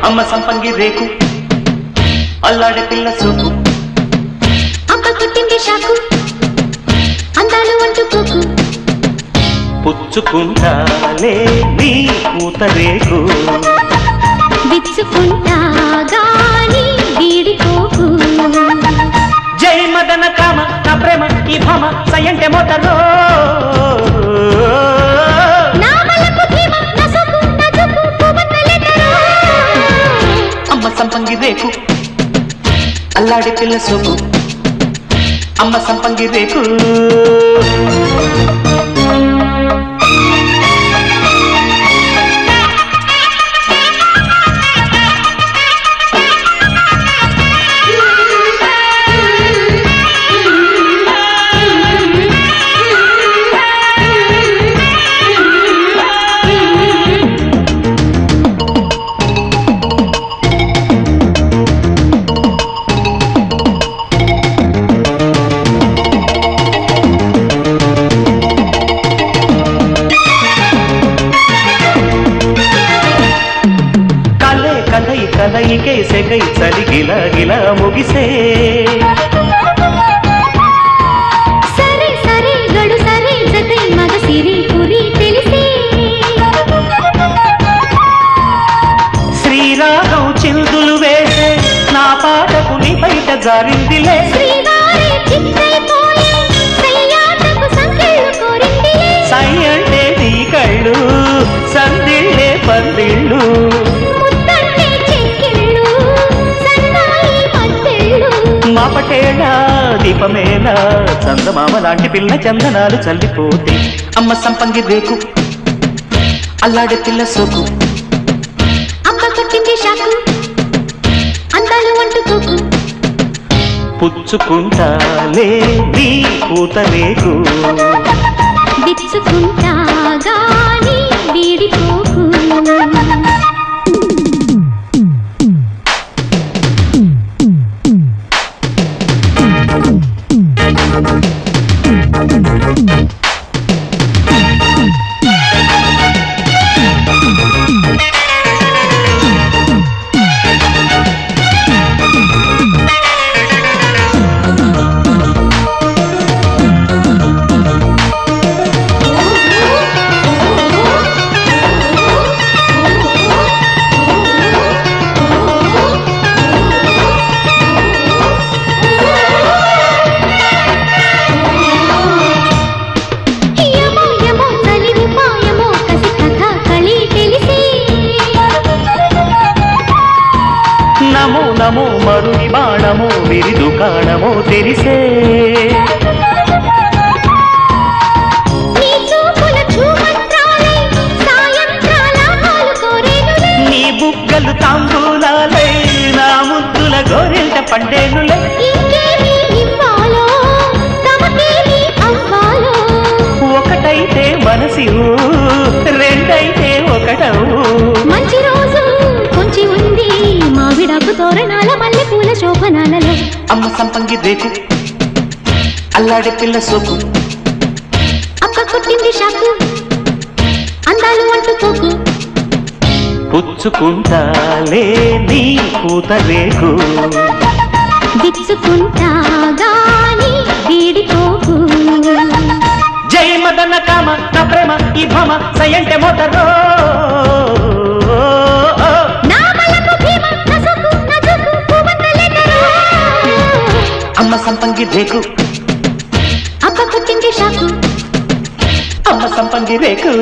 అమ్మ సంపంగి రేకు అల్లాడే పిల్ల సోకు అమ్మ కొట్టింది షాకు అందాలు అంటుకోకు పుచ్చుకుంటాలే నీ పూత రేకు విచ్చుకుంటా గాని వీడిపోకు జై మదన కామ నా ప్రేమ ఈ భామ సయంటే మోతరో అమ్మ సంపంగి రేకు అల్లాడి పిల్ల సోకు అమ్మ సంపంగి రేకు కలయికే సెగై చలి గిలా గిలా ముగిసే సరే సరే గడు సరే జగై మగ సిరి పురి తెలిసే శ్రీరాగం చిందులు వేసే నా పాటకు నీ బయట జారిందిలే శ్రీవారి చిత్తైపోయే సయ్యాటకు సంకెళ్ళు కోరిందిలే సై అంటే నీ కళ్ళు సందిళ్ళే పందిళ్ళు మాపటేళ దీపమేళ చందమామ లాంటి పిల్ల చందనాలు చల్లిపోతే అమ్మ సంపంగి రేకు అల్లాడే పిల్ల సోకు అమ్మ కొట్టింది షాకు అందాలు అంటుకోకు పుచ్చుకుంటాలే నీ పూత రేకు విచ్చుకుంటా గాని వీడిపోకు నమో నమో మరుని బాణమో విరి దుకాణమో తెరిసే నీ బుగ్గలు తాంబూలాలై నా ముద్దుల గోరింట పండేనులే ఒకటైతే మనసివు రెండైతే ఒకటవు మంచి రోజు కొంచెం ఉంది మావిడాకు తోరణాల మల్లె పూల శోభనాలలో అమ్మ సంపంగి రేకు అల్లాడే పిల్ల సోకు అక్క కొట్టింది షాకు అందాలు అంటుకోకు పుచ్చుకుంటాలే నీ పూత రేకు విచ్చుకుంటా గాని వీడిపోకు జై మదన కామ నా ప్రేమ ఈ భామ సయంటే మోతరో అమ్మ సంపంగి రేకు అక్క కొట్టింది షాకు అమ్మ సంపంగి రేకు